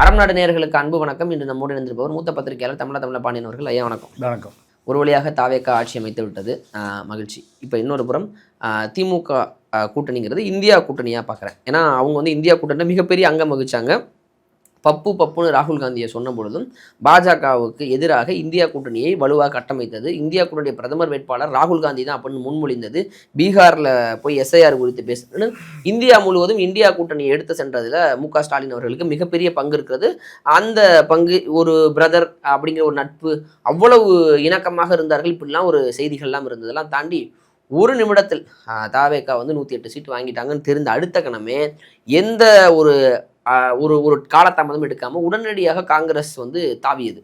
அறம் நாடு நேயர்களுக்கு அன்பு வணக்கம். இன்று நம்மோடு இணைந்திருப்பவர் மூத்த பத்திரிகையாளர் தமிழ பாண்டியன் அவர்கள். ஐயா வணக்கம். வணக்கம். ஒரு வழியாக தாவேக ஆட்சி அமைத்து விட்டது, மகிழ்ச்சி. இப்போ இன்னொரு புறம் திமுக கூட்டணிங்கிறது இந்தியா கூட்டணியாக பார்க்குறேன். ஏன்னா அவங்க வந்து இந்தியா கூட்டணியில் மிகப்பெரிய அங்கம் வகிச்சாங்க. பப்புன்னு ராகுல் காந்தியை சொன்ன பொழுதும் பாஜகவுக்கு எதிராக இந்தியா கூட்டணியை வலுவாக கட்டமைத்தது. இந்தியா கூட்டணிய பிரதமர் வேட்பாளர் ராகுல் காந்தி தான் அப்படின்னு முன்மொழிந்தது. பீகாரில் போய் எஸ்ஐஆர் குறித்து பேசுறது இந்தியா முழுவதும் இந்தியா கூட்டணியை எடுத்து சென்றதில் மு.க. ஸ்டாலின் அவர்களுக்கு மிகப்பெரிய பங்கு இருக்கிறது. அந்த பங்கு ஒரு பிரதர் அப்படிங்கிற ஒரு நட்பு, அவ்வளவு இணக்கமாக இருந்தார்கள். இப்படிலாம் ஒரு செய்திகள்லாம் இருந்ததெல்லாம் தாண்டி ஒரு நிமிடத்தில் தாவேகா வந்து 108 சீட்டு வாங்கிட்டாங்கன்னு தெரிந்த அடுத்த கணமே எந்த ஒரு ஒரு காலதாமதம் எடுக்காமல் உடனடியாக காங்கிரஸ் வந்து தாவியது.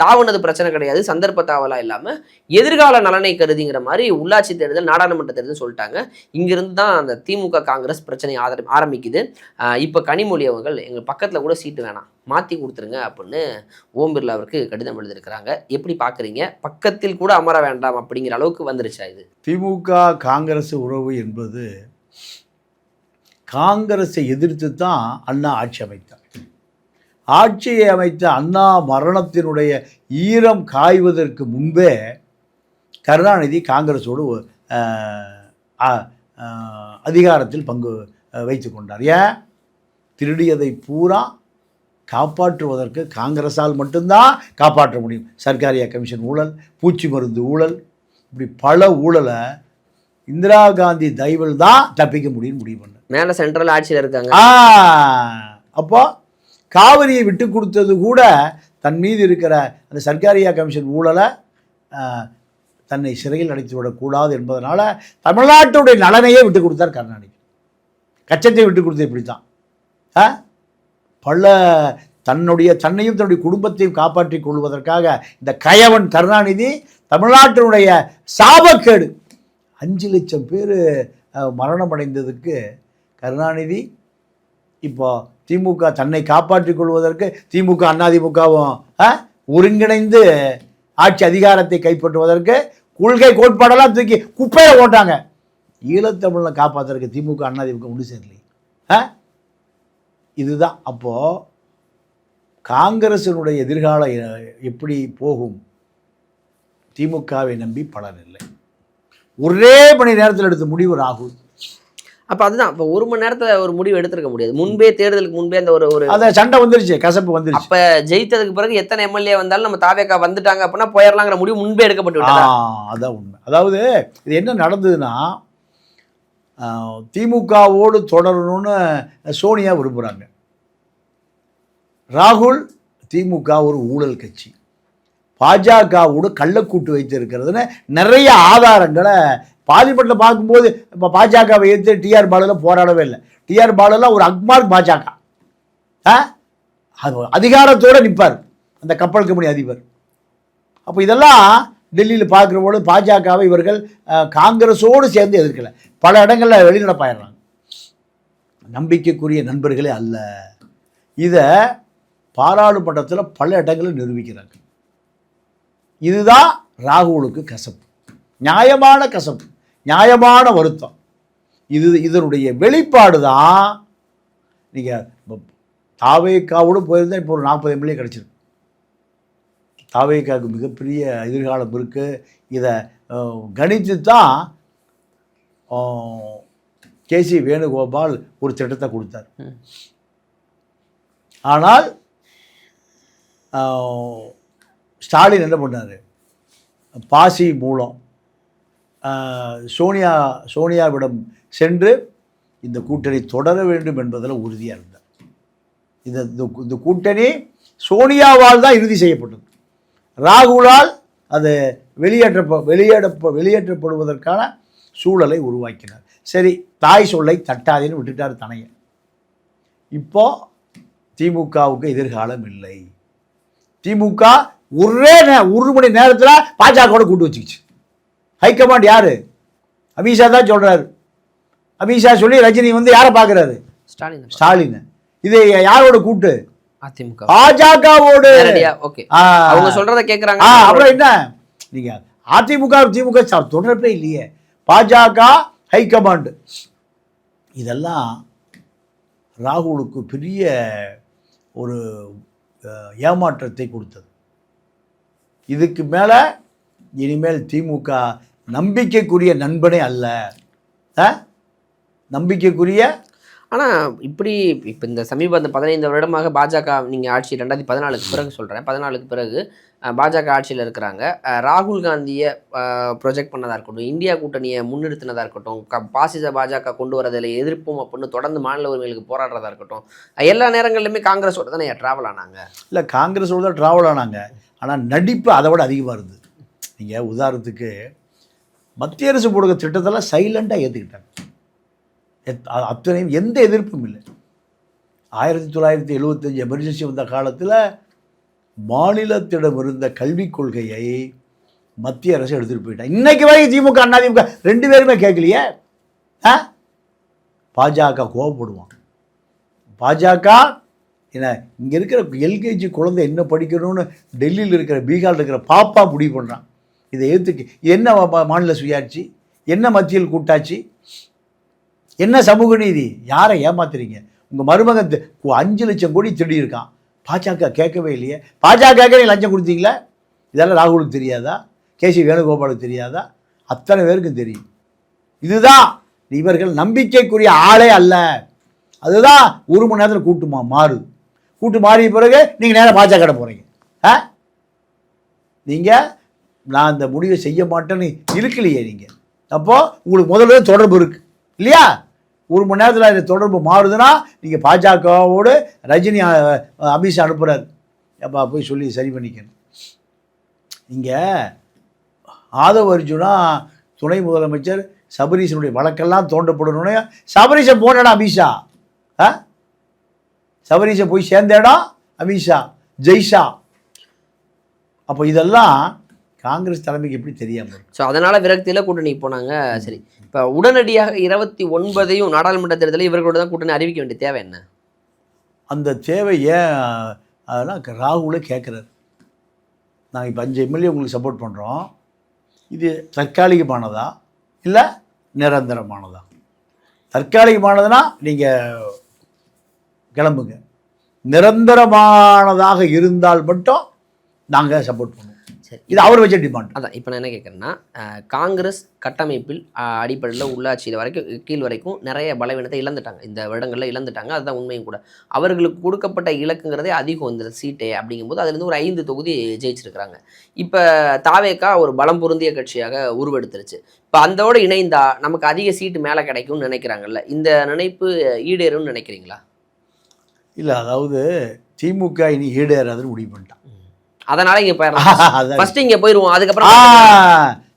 தாவுனது பிரச்சனை கிடையாது, சந்தர்ப்ப தாவலாக இல்லாமல் எதிர்கால நலனை கருதிங்கிற மாதிரி உள்ளாட்சி தேர்தல், நாடாளுமன்ற தேர்தல் சொல்லிட்டாங்க. இங்கிருந்து தான் அந்த திமுக காங்கிரஸ் பிரச்சனை ஆரம்பிக்குது. இப்போ கனிமொழி அவர்கள் எங்கள் பக்கத்தில் கூட சீட்டு வேணாம், மாற்றி கொடுத்துருங்க அப்படின்னு ஓம் பிர்லாவிற்கு கடிதம் எழுதியிருக்கிறாங்க. எப்படி பார்க்குறீங்க? பக்கத்தில் கூட அமர வேண்டாம் அப்படிங்கிற அளவுக்கு வந்துருச்சா இது? திமுக காங்கிரஸ் உறவு என்பது காங்கிரஸை எதிர்த்து தான் அண்ணா ஆட்சி அமைத்தார். ஆட்சியை அமைத்த அண்ணா மரணத்தினுடைய ஈரம் காய்வதற்கு முன்பே கருணாநிதி காங்கிரஸோடு அதிகாரத்தில் பங்கு வைத்து கொண்டார். ஏன்? திருடியதை பூரா காப்பாற்றுவதற்கு காங்கிரஸால் மட்டும்தான் காப்பாற்ற முடியும். சர்க்காரியா கமிஷன் ஊழல், பூச்சி மருந்து ஊழல், இப்படி பல ஊழலை இந்திரா காந்தி தயவில் தான் தப்பிக்க முடியும்னு முடிவு பண்ண. மேலே சென்ட்ரல் ஆட்சியில் இருக்காங்க. அப்போ காவிரியை விட்டு கொடுத்தது கூட தன் மீது இருக்கிற அந்த சர்க்காரியா கமிஷன் ஊழலை தன்னை சிறையில் அடைத்து விடக்கூடாது என்பதனால தமிழ்நாட்டுடைய நலனையே விட்டு கொடுத்தார் கருணாநிதி. கச்சத்தை விட்டு கொடுத்தது இப்படித்தான். பல தன்னையும் தன்னுடைய குடும்பத்தையும் காப்பாற்றிக் கொள்வதற்காக இந்த கயவன் கருணாநிதி தமிழ்நாட்டினுடைய சாபக்கேடு 5 லட்சம் பேர் மரணம் அடைந்ததுக்கு கருணாநிதி இப்போ திமுக தன்னை காப்பாற்றிக் கொள்வதற்கு திமுக அதிமுகவும் ஒருங்கிணைந்து ஆட்சி அதிகாரத்தை கைப்பற்றுவதற்கு கொள்கை கோட்பாடெல்லாம் தூக்கி குப்பையை போட்டாங்க. ஈழத்தமிழை காப்பாற்றுறதுக்கு திமுக அதிமுக ஒன்று சேரலை. இதுதான் அப்போது காங்கிரசினுடைய எதிர்காலம் எப்படி போகும்? திமுகவை நம்பி பலன் இல்லை. ஒரே மணி நேரத்தில் எடுத்த முடிவு ராகுல். அப்போ அதுதான், இப்போ 1 மணி நேரத்தில் ஒரு முடிவு எடுத்துருக்க முடியாது. முன்பே தேர்தலுக்கு முன்பே அந்த ஒரு அந்த சண்டை வந்துருச்சு, கசப்பு வந்துருச்சு. அப்போ ஜெயித்ததுக்கு பிறகு எத்தனை எம்எல்ஏ வந்தாலும் நம்ம தாவேகா வந்துட்டாங்க அப்படின்னா போயிடலாங்கிற முடிவு முன்பே எடுக்கப்பட்டு விட்டதா? அதான் உண்மை. அதாவது இது என்ன நடந்ததுன்னா, திமுகவோடு தொடரணும்னு சோனியா விரும்புகிறாங்க. ராகுல் திமுக ஒரு ஊழல் கட்சி, பாஜகவோடு கள்ளக்கூட்டு வைத்து இருக்கிறதுன்னு நிறைய ஆதாரங்களை பார்லிமெண்ட்டில் பார்க்கும்போது இப்போ பாஜகவை எதிர்த்து டிஆர் பாலுலாம் போராடவே இல்லை. டிஆர் பாலுலாம் ஒரு அக்மார்க் பாஜக, அது அதிகாரத்தோடு நிற்பார் அந்த கப்பல் கம்பெனி அதிபர். அப்போ இதெல்லாம் டெல்லியில் பார்க்குறபோது பாஜகவை இவர்கள் காங்கிரஸோடு சேர்ந்து எதிர்க்கலை. பல இடங்களில் வெளிநடப்பாயிடுறாங்க. நம்பிக்கைக்குரிய நண்பர்களே அல்ல. இதை பாராளுமன்றத்தில் பல இடங்களில் நிரூபிக்கிறாங்க. இதுதான் ராகுலுக்கு கசப்பு, நியாயமான கசப்பு, நியாயமான வருத்தம். இதனுடைய வெளிப்பாடு தான். நீங்கள் தாவேகாவோடு போயிருந்தால் இப்போ ஒரு 40 எம்எல்ஏ கிடச்சிருக்கு. தாவேகாவுக்கு மிகப்பெரிய எதிர்காலம் இருக்குது. இதை கணித்து தான் கேசி வேணுகோபால் ஒரு திட்டத்தை கொடுத்தார். ஆனால் ஸ்டாலின் என்ன பண்ணார்? பாசி மூலம் சோனியாவிடம் சென்று இந்த கூட்டணி தொடர வேண்டும் என்பதில் உறுதியாக இருந்தார். இந்த கூட்டணி சோனியாவால் தான் இறுதி செய்யப்பட்டது. ராகுலால் அது வெளியேற்றப்படுவதற்கான சூழலை உருவாக்கினார். சரி, தாய் சொல்லை தட்டாதேன்னு விட்டுட்டார் தனைய. இப்போ திமுகவுக்கு எதிர்காலம் இல்லை. திமுக ஒரு மணி நேரத்தில் பாஜகவோட கூட்டு வச்சுக்கிச்சு. ஹைகமாண்ட் யாரு? அமித்ஷா தான் சொல்றாரு. அமித்ஷா சொல்லி ரஜினி வந்து யாரை பார்க்குறாரு? ஸ்டாலின். இது யாரோட கூட்டு? அதிமுக, பாஜகவோடு. அவங்க சொல்றத கேட்குறாங்க. அப்புறம் என்ன, நீங்க அதிமுக தொடர்பே இல்லையே. பாஜக ஹைகமாண்ட் இதெல்லாம் ராகுலுக்கு பெரிய ஒரு ஏமாற்றத்தை கொடுத்தது. இதுக்கு மேலே இனிமேல் திமுக நம்பிக்கைக்குரிய நண்பனே அல்ல. நம்பிக்கைக்குரிய ஆனால் இப்படி இப்போ இந்த சமீப அந்த 15 வருடமாக பாஜக நீங்கள் ஆட்சி 2014க்கு பிறகு சொல்கிறேன், 14க்கு பிறகு பாஜக ஆட்சியில் இருக்கிறாங்க. ராகுல் காந்தியை ப்ரொஜெக்ட் பண்ணதாக இருக்கட்டும், இந்தியா கூட்டணியை முன்னிறுத்தினதாக இருக்கட்டும், பாசிச பாஜக கொண்டு வரதில் எதிர்ப்பும் அப்படின்னு தொடர்ந்து மாநில உரிமைகளுக்கு போராடுறதா இருக்கட்டும், எல்லா நேரங்கள்லையுமே காங்கிரஸோட தானே ட்ராவல் ஆனாங்க. இல்லை, காங்கிரஸோட தான் ட்ராவல் ஆனாங்க. ஆனால் நடிப்பு அதை விட அதிகமாக இருந்தது. நீங்கள் உதாரணத்துக்கு மத்திய அரசு போடுற திட்டத்தெல்லாம் சைலண்டாக ஏற்றுக்கிட்டாங்க. அத்தனையும் எந்த எதிர்ப்பும் இல்லை. 1975 எமர்ஜென்சி வந்த காலத்தில் மாநிலத்திடம் இருந்த கல்விக் கொள்கையை மத்திய அரசு எடுத்துகிட்டு போயிட்டாங்க. இன்னைக்கு வரைக்கும் திமுக அதிமுக 2 பேருமே கேட்கலையே. பாஜக கோவப்படுவான். பாஜக என்ன, இங்கே இருக்கிற எல்கேஜி குழந்தை என்ன படிக்கணும்னு டெல்லியில் இருக்கிற பீகாரில் இருக்கிற பாப்பா முடிவு பண்ணுறான். இதை ஏற்றுக்கு என்ன மாநில சுயாட்சி, என்ன மத்தியில் கூட்டாட்சி, என்ன சமூக நீதி? யாரை ஏமாத்துறீங்க? உங்கள் மருமகன் 5 லட்சம் கோடி திருடி இருக்கான். பாஜக கேட்கவே இல்லையே. பாஜக நீ லஞ்சம் கொடுத்தீங்களா? இதெல்லாம் ராகுலுக்கு தெரியாதா? கேசி வேணுகோபாலுக்கு தெரியாதா? அத்தனை பேருக்கும் தெரியும். இதுதான் இவர்கள் நம்பிக்கைக்குரிய ஆளே அல்ல. அதுதான் 1 மணி நேரத்தில் கூட்டு மாறிய பிறகு நீங்கள் நேராக பாஜக போகிறீங்க. நீங்கள் நான் இந்த முடிவை செய்ய மாட்டேன்னு இருக்கலையே நீங்கள். அப்போது உங்களுக்கு முதல்ல தொடர்பு இருக்குது இல்லையா? 1 மணி நேரத்தில் இந்த தொடர்பு மாறுதுன்னா நீங்கள் பாஜகவோடு ரஜினி அமித்ஷா அனுப்புகிறார், எப்பா போய் சொல்லி சரி பண்ணிக்கணும். நீங்கள் ஆதவ அர்ஜுனா துணை முதலமைச்சர் சபரீஷனுடைய வழக்கெல்லாம் தோண்டப்படணும்னு சபரீஷன் போன இடம் அமித்ஷா. சபரீஷன் போய் சேர்ந்த இடம் அமித்ஷா, ஜெய்ஷா. அப்போ இதெல்லாம் காங்கிரஸ் தலைமைக்கு எப்படி தெரியாமல்? ஸோ அதனால் விரக்தியில் கூட்டணி போனாங்க. சரி, இப்போ உடனடியாக 29 நாடாளுமன்ற தேர்தலில் இவர்களோட தான் கூட்டணி அறிவிக்க வேண்டிய தேவை என்ன? அந்த தேவை ஏன் அதெல்லாம் ராகுலே கேட்குறாரு. நாங்கள் இப்போ 5 எம்எல்ஏ உங்களுக்கு சப்போர்ட் பண்ணுறோம், இது தற்காலிகமானதா இல்லை நிரந்தரமானதா? தற்காலிகமானதுன்னா நீங்கள் கிளம்புங்க, நிரந்தரமானதாக இருந்தால் மட்டும் நாங்கள் சப்போர்ட் பண்ணுவோம். சரி, இது அவர் வச்ச டிமாண்ட். அதான் இப்போ நான் என்ன கேட்குறேன்னா, காங்கிரஸ் கட்டமைப்பில் அடிப்படையில் உள்ளாட்சியில் வரைக்கும் கீழ் வரைக்கும் நிறைய பலவீனத்தை இழந்துட்டாங்க, இந்த வருடங்களில் இழந்துட்டாங்க. அதுதான் உண்மையும் கூட. அவர்களுக்கு கொடுக்கப்பட்ட இலக்குங்கிறதே அதிகம் இந்த சீட்டே. அப்படிங்கும்போது அதுலேருந்து ஒரு 5 தொகுதி ஜெயிச்சிருக்கிறாங்க. இப்போ தாவேகா ஒரு பலம் பொருந்திய கட்சியாக உருவெடுத்துருச்சு. இப்போ அதோட இணைந்தா நமக்கு அதிக சீட்டு மேலே கிடைக்கும்னு நினைக்கிறாங்கல்ல, இந்த நினைப்பு ஈடேறும்னு நினைக்கிறீங்களா? இல்லை, அதாவது திமுக இனி ஈடேறாதுன்னு முடிவு பண்ணிட்டான். அதனால இங்க ஃபர்ஸ்ட் இங்க போயிருவோம், அதுக்கப்புறம்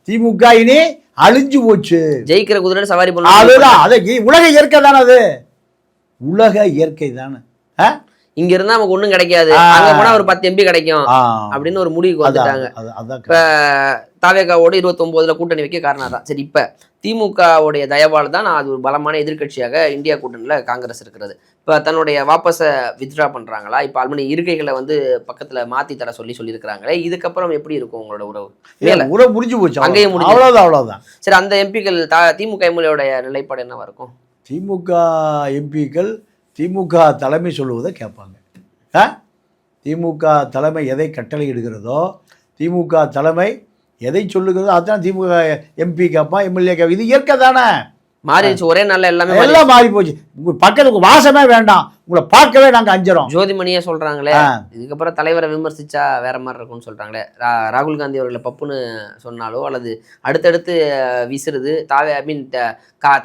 திமுக இனி அழிஞ்சு போச்சு. ஜெயிக்கிற குதிரை சவாரி பண்ணலாம். அதுதான், அது உலக இயற்கை தானே. அது உலக இயற்கை தானே. இங்க இருந்தா நமக்கு ஒண்ணும் கிடைக்காது, அங்க போனா ஒரு 10 எம்பி கிடைக்கும் அப்படின்னு ஒரு முடிவுக்கு வந்துட்டாங்க. இப்ப தாவேகாவோடு 29ல கூட்டணி வைக்க காரணம் தான். சரி, இப்ப திமுகவுடைய தயவால் தான் அது ஒரு பலமான எதிர்கட்சியாக இந்தியா கூட்டணியில காங்கிரஸ் இருக்கிறது. இப்போ தன்னுடைய வாபஸை வித்ட்ரா பண்ணுறாங்களா? இப்போ ஆல்ரெடி இருக்கைகளை வந்து பக்கத்தில் மாற்றி தர சொல்லியிருக்கிறாங்களே, இதுக்கப்புறம் எப்படி இருக்கும் உங்களோட உறவு? உறவு முடிஞ்சு போச்சு, அங்கேயும் முடிஞ்சு. அவ்வளோதான். சரி, அந்த எம்பிக்கள் திமுக எம்எல்ஏடைய நிலைப்பாடு என்னவா இருக்கும்? திமுக எம்பிக்கள் திமுக தலைமை சொல்லுவதை கேட்பாங்க. திமுக தலைமை எதை கட்டளை இடுகிறதோ, திமுக தலைமை எதை சொல்லுகிறதோ அதுதான் திமுக எம்பி கேட்பான், எம்எல்ஏ கேட்பான். இது இயற்கை தானே. மாறிடுச்சு, ஒரே நாள்ல எல்லாமே எல்லாம் மாறி போச்சு. உங்க பக்கத்துக்கு வாசமே வேண்டாம், உங்களை பார்க்கவே நாங்கள் அஞ்சுறோம். ஜோதிமணியே சொல்றாங்களே, இதுக்கப்புறம் தலைவரை விமர்சிச்சா வேற மாதிரி இருக்கும்னு சொல்றாங்களே. ராகுல் காந்தி அவர்களை பப்புன்னு சொன்னாலோ அல்லது அடுத்தடுத்து வீசுறது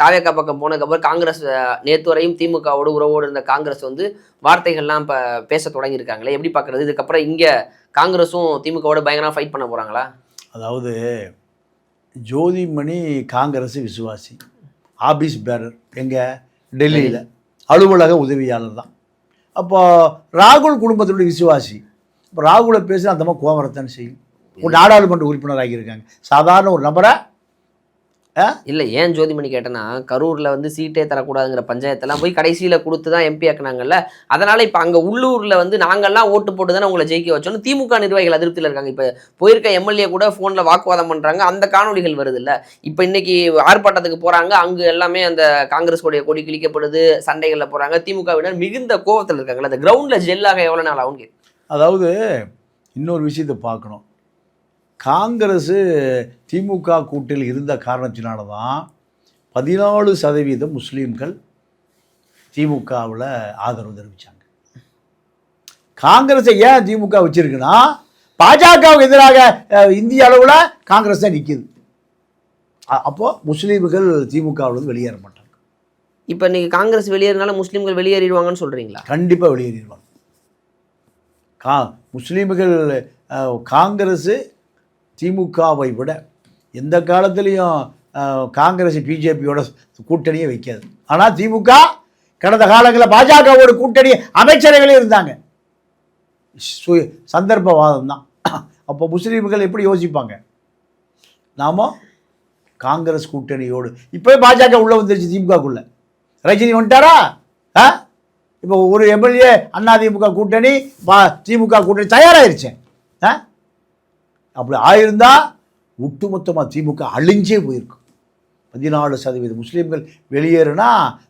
தாவேக்கா பக்கம் போனதுக்கப்புறம் காங்கிரஸ் நேற்று வரையும் திமுகவோடு உறவோடு இருந்த காங்கிரஸ் வந்து வார்த்தைகள்லாம் இப்போ பேச தொடங்கியிருக்காங்களே, எப்படி பார்க்குறது? இதுக்கப்புறம் இங்கே காங்கிரஸும் திமுகவோட பயங்கரமாக ஃபைட் பண்ண போகிறாங்களா? அதாவது ஜோதிமணி காங்கிரஸ் விசுவாசி, ஆபீஸ் பேரர் எங்கே டெல்லியில் அலுவலக உதவியாளர் தான். அப்போ ராகுல் குடும்பத்தினுடைய விசுவாசி. இப்போ ராகுலை பேசி அந்த மாதிரி கோவரத்தான் செய்யும். ஒரு நாடாளுமன்ற உறுப்பினர் ஆகியிருக்காங்க. சாதாரண ஒரு நபரை இல்லை ஏன் ஜோதிமணி கேட்டேன்னா கரூரில் வந்து சீட்டே தரக்கூடாதுங்கிற பஞ்சாயத்தெல்லாம் போய் கடைசியில் கொடுத்து தான் எம்பி ஆக்குனாங்கல்ல. அதனால் இப்போ அங்கே உள்ளூரில் வந்து நாங்கள்லாம் ஓட்டு போட்டு தானே உங்களை ஜெயிக்க வச்சோன்னு திமுக நிர்வாகிகள் அதிருப்தியில் இருக்காங்க. இப்போ போயிருக்க எம்எல்ஏ கூட ஃபோனில் வாக்குவாதம் பண்ணுறாங்க, அந்த காணொலிகள் வருது இல்லை. இப்போ இன்னைக்கு ஆர்ப்பாட்டத்துக்கு போகிறாங்க, அங்கே எல்லாமே அந்த காங்கிரஸ் உடைய கொடி கிழிக்கப்படுது, சண்டைகளில் போகிறாங்க. திமுகவினர் மிகுந்த கோபத்தில் இருக்காங்களா, அந்த கிரவுண்டில் ஜெல்லாக எவ்வளோ நாள் ஆகும்? அதாவது இன்னொரு விஷயத்தை பார்க்கணும். காங்கிரஸ் திமுக கூட்டில் இருந்த காரணத்தினால தான் 14% முஸ்லீம்கள் திமுகவில் ஆதரவு தெரிவித்தாங்க. காங்கிரஸை ஏன் திமுக வச்சிருக்குன்னா பாஜகவுக்கு எதிராக இந்திய அளவில் காங்கிரஸ் தான் நிற்கிது. அப்போது முஸ்லீம்கள் திமுகவிலிருந்து வெளியேற மாட்டாங்க. இப்போ நீங்கள் காங்கிரஸ் வெளியேறினால முஸ்லீம்கள் வெளியேறிடுவாங்கன்னு சொல்கிறீங்களா? கண்டிப்பாக வெளியேறிடுவாங்க. முஸ்லீம்கள் காங்கிரஸ் திமுகவை விட எந்த காலத்துலேயும் காங்கிரஸ் பிஜேபியோட கூட்டணியே வைக்காது. ஆனால் திமுக கடந்த காலங்களில் பாஜகவோட கூட்டணி அமைச்சரவைகளே இருந்தாங்க. சந்தர்ப்பவாதம் தான். அப்போ முஸ்லீம்கள் எப்படி யோசிப்பாங்க? நாம காங்கிரஸ் கூட்டணியோடு இப்போ பாஜக உள்ளே வந்துருச்சு. திமுகக்குள்ள ரஜினி வந்துட்டாரா? இப்போ ஒரு எம்எல்ஏ அதிமுக கூட்டணி திமுக கூட்டணி தயாராகிருச்சு. அப்படி ஆயிருந்தா ஒட்டுமொத்தமாக திமுக அழிஞ்சே போயிருக்கும். 14% முஸ்லீம்கள் வெளியேறுனா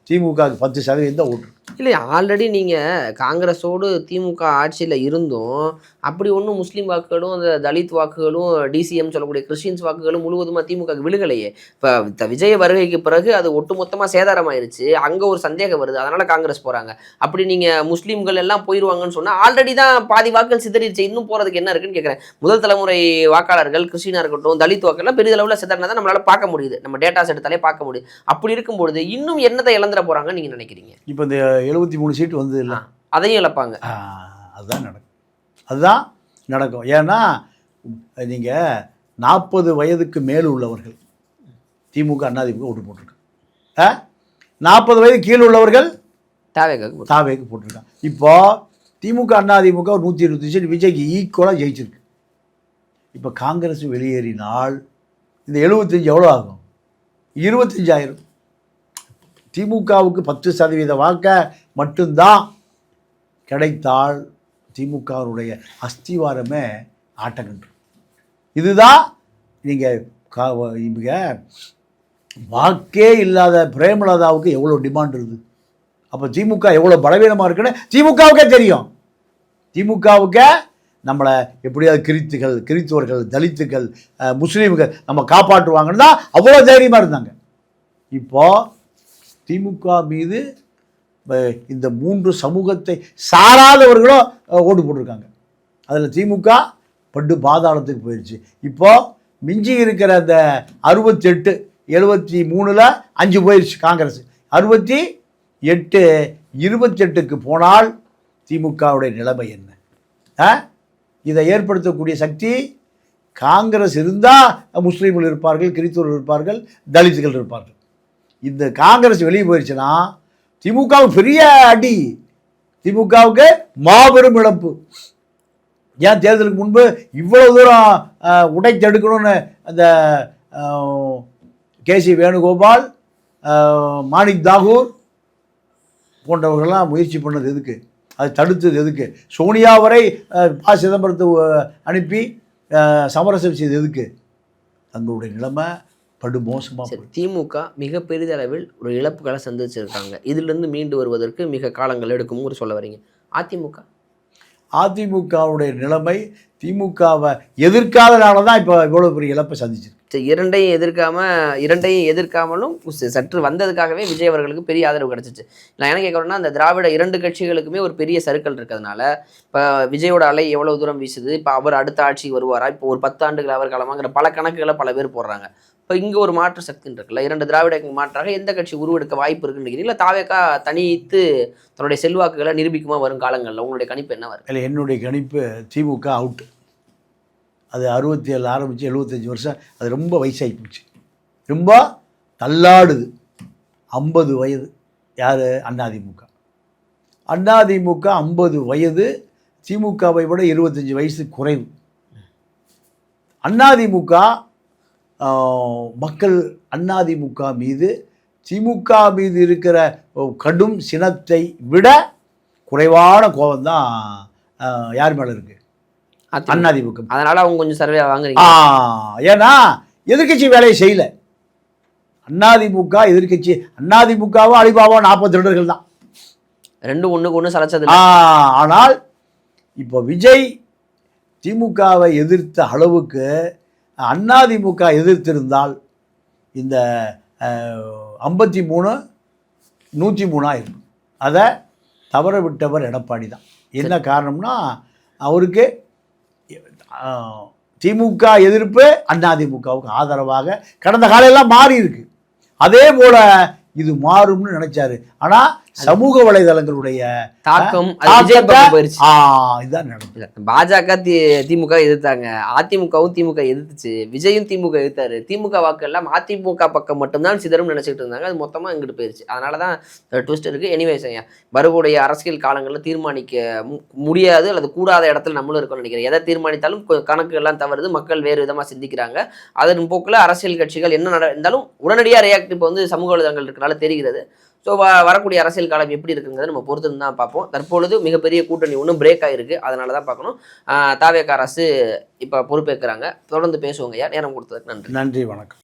திமுகவுக்கு 10% தான் ஓட்டு. இல்லை, ஆல்ரெடி நீங்கள் காங்கிரஸோடு திமுக ஆட்சியில் இருந்தும் அப்படி ஒன்றும் முஸ்லீம் வாக்குகளும் அந்த தலித் வாக்குகளும் டிசிஎம் சொல்லக்கூடிய கிறிஸ்டின்ஸ் வாக்குகளும் முழுவதுமாக திமுக விழுகலையே. இப்போ விஜய் வருகைக்கு பிறகு அது ஒட்டுமொத்தமாக சேதாரமாயிருச்சு. அங்கே ஒரு சந்தேகம் வருது, அதனால் காங்கிரஸ் போகிறாங்க. அப்படி நீங்கள் முஸ்லீம்கள் எல்லாம் போயிடுவாங்கன்னு சொன்னால் ஆல்ரெடி தான் பாதி வாக்குகள் சிதறிடுச்சு, இன்னும் போகிறதுக்கு என்ன இருக்குன்னு கேட்குறேன். முதல் தலைமுறை வாக்காளர்கள் கிறிஸ்டினாக இருக்கட்டும், தலித் வாக்குகள்லாம் பெரிதளவில் சிதறினா தான் நம்மளால் பார்க்க முடியுது, நம்ம டேட்டாஸ் எடுத்தாலே பார்க்க முடியுது. அப்படி இருக்கும்பொழுது இன்னும் என்னத்தை இழந்துட போகிறாங்கன்னு நீங்கள் நினைக்கிறீங்க? இப்போ இந்த 73 சீட்டு வந்து இல்லை, அதையும் இழப்பாங்க. அதுதான் நடக்கும். அதுதான் நடக்கும். ஏன்னா நீங்கள் 40 வயதுக்கு மேல் உள்ளவர்கள் திமுக அதிமுக ஓட்டு போட்டிருக்காங்க. 40 வயது கீழே உள்ளவர்கள் தாவேக்கு போட்டிருக்காங்க. இப்போ திமுக அதிமுக 120 சீட் விஜய்க்கு ஈக்குவலாக ஜெயிச்சிருக்கு. இப்போ காங்கிரஸ் வெளியேறினால் இந்த 75 எவ்வளோ ஆகும்? 25,000. திமுகவுக்கு 10% வாக்க மட்டும்தான் கிடைத்தால் திமுகவுடைய அஸ்திவாரமே ஆட்டங்கன்று. இதுதான் நீங்கள் இவங்க வாக்கே இல்லாத பிரேமலதாவுக்கு எவ்வளோ டிமாண்ட் இருக்குது. அப்போ திமுக எவ்வளோ பலவீனமாக இருக்குன்னு திமுகவுக்கே தெரியும். திமுகவுக்கு நம்மளை எப்படியாவது கிறித்துவர்கள் தலித்துகள் முஸ்லீம்கள் நம்ம காப்பாற்றுவாங்கன்னு தான் அவ்வளோ தைரியமாக இருந்தாங்க. இப்போது திமுக மீது இந்த 3 சமூகத்தை சாராதவர்களும் ஓட்டு போட்டிருக்காங்க. அதில் திமுக பட்டு பாதாளத்துக்கு போயிடுச்சு. இப்போது மிஞ்சி இருக்கிற அந்த 68 73ல் 5 போயிடுச்சு காங்கிரஸ். 68 28க்கு போனால் திமுகவுடைய நிலைமை என்ன? இதை ஏற்படுத்தக்கூடிய சக்தி காங்கிரஸ் இருந்தால் முஸ்லீம்கள் இருப்பார்கள், கிறிஸ்தவர்கள் இருப்பார்கள், தலித்துகள் இருப்பார்கள். இந்த காங்கிரஸ் வெளியே போயிடுச்சுன்னா திமுகவுக்கு பெரிய அடி, திமுகவுக்கு மாபெரும் இழப்பு. ஏன் தேர்தலுக்கு முன்பு இவ்வளவு தூரம் உடைத்தெடுக்கணும்னு அந்த கேசி வேணுகோபால், மாணிக் தாகூர் போன்றவர்கள்லாம் முயற்சி பண்ணது எதுக்கு? அதை தடுத்தது எதுக்கு? சோனியா வரை ப. சிதம்பரத்தை அனுப்பி சமரசம் செய்தது எதுக்கு? தங்களுடைய நிலைமை படு மோசமாக. திமுக மிக பெரிதளவில் ஒரு இழப்புகளை சந்திச்சிருக்காங்க. இதிலிருந்து மீண்டு வருவதற்கு மிக காலங்கள் எடுக்கும் சொல்ல வரீங்க. அதிமுகவுடைய நிலைமை திமுகவை எதிர்க்காதனால தான் இப்போ இவ்வளோ பெரிய இழப்பை சந்திச்சிருக்கு. இரண்டையும் எதிர்க்காமலும் சற்று வந்ததுக்காகவே விஜய் அவர்களுக்கு பெரிய ஆதரவு கிடச்சிச்சு. நான் என்ன கேட்குறேன்னா, அந்த திராவிட 2 கட்சிகளுக்குமே ஒரு பெரிய சர்க்கிள் இருக்கிறதுனால இப்போ விஜயோட அலை எவ்வளோ தூரம் வீசுது, இப்போ அவர் அடுத்த ஆட்சிக்கு வருவாரா, இப்போ ஒரு 10 ஆண்டுகள் அவர் காலமாங்கிற பல கணக்குகளை பல பேர் போடுறாங்க. இப்போ இங்கே ஒரு மாற்று சக்தின்னு இருக்குல்ல, 2 திராவிட மாற்றாக எந்த கட்சி உருவெடுக்க வாய்ப்பு இருக்குன்னு நினைக்கிறீங்களா? தாவேக்கா தனித்து தன்னுடைய செல்வாக்குகளை நிரூபிக்குமா வரும் காலங்களில்? உங்களுடைய கணிப்பு என்ன வரும்? இல்லை, என்னுடைய கணிப்பு திமுக அவுட். அது 67 ஆரம்பித்து 75 வருஷம், அது ரொம்ப வயசாகி போச்சு, ரொம்ப தள்ளாடுது. 50 வயது யார்? அதிமுக. 50 வயது, திமுகவை விட 25 வயசு குறைவு. அதிமுக மக்கள் அதிமுக மீது திமுக மீது இருக்கிற கடும் சினத்தை விட குறைவான கோபம்தான் யார் மேலே இருக்குது? அதிமுக. அதனால அவங்க கொஞ்சம் சர்வே வாங்குறீங்க. ஏன்னா எதிர்கட்சி வேலையை செய்யல. அதிமுக எதிர்கட்சி, அதிமுகவும் அலிபாபா 40 திருடர்கள் தான், ரெண்டு ஒண்ணுக்கு ஒண்ணு சலைச்சது. ஆனால் இப்போ விஜய் திமுகவை எதிர்த்த அளவுக்கு அதிமுக எதிர்த்திருந்தால் இந்த 53 103 இருக்கும். அதை தவற விட்டவர் எடப்பாடி தான். என்ன காரணம்னா அவருக்கு திமுக எதிர்ப்பு அதிமுகவுக்கு ஆதரவாக கடந்த காலையெல்லாம் மாறி இருக்கு. அதே போல இது மாறும்னு நினைச்சாரு. ஆனா சமூக வலைதளங்களுடைய தாக்கம் இதுதான் நடந்தது. பாஜக திமுக எதிர்த்தாங்க, அதிமுகவும் திமுக எதிர்த்துச்சு, விஜயும் திமுக எதிர்த்தாரு. திமுக வாக்கு எல்லாம் அதிமுக பக்கம் மட்டும்தான் சிதறும் நினைச்சிட்டு இருந்தாங்க. அது மொத்தமா இங்கிட்டு போயிருச்சு. அதனாலதான் ட்விஸ்ட் இருக்கு. எனிவேஸ், வரக்கூடிய அரசியல் காலங்களில் தீர்மானிக்க முடியாது அல்லது கூடாத இடத்துல நம்மளும் இருக்கணும்னு நினைக்கிறேன். எதை தீர்மானித்தாலும் கணக்கு எல்லாம் தவறுது, மக்கள் வேறு விதமா சிந்திக்கிறாங்க. அதன் போக்குல அரசியல் கட்சிகள் என்ன இருந்தாலும் உடனடியாக ரியாக்ட் இப்போ வந்து சமூக வலைதளங்கள் இருக்கனால தெரிகிறது. ஸோ வரக்கூடிய அரசியல் காலம் எப்படி இருக்குங்கிறத நம்ம பொறுத்து தான் பார்ப்போம். தற்பொழுது மிகப்பெரிய கூட்டணி ஒன்றும் பிரேக் ஆகிருக்கு. அதனால தான் பார்க்கணும். தாவேகா அரசு இப்போ பொறுப்பேற்கிறாங்க. தொடர்ந்து பேசுவோங்க. நேரம் கொடுத்ததுக்கு நன்றி. நன்றி, வணக்கம்.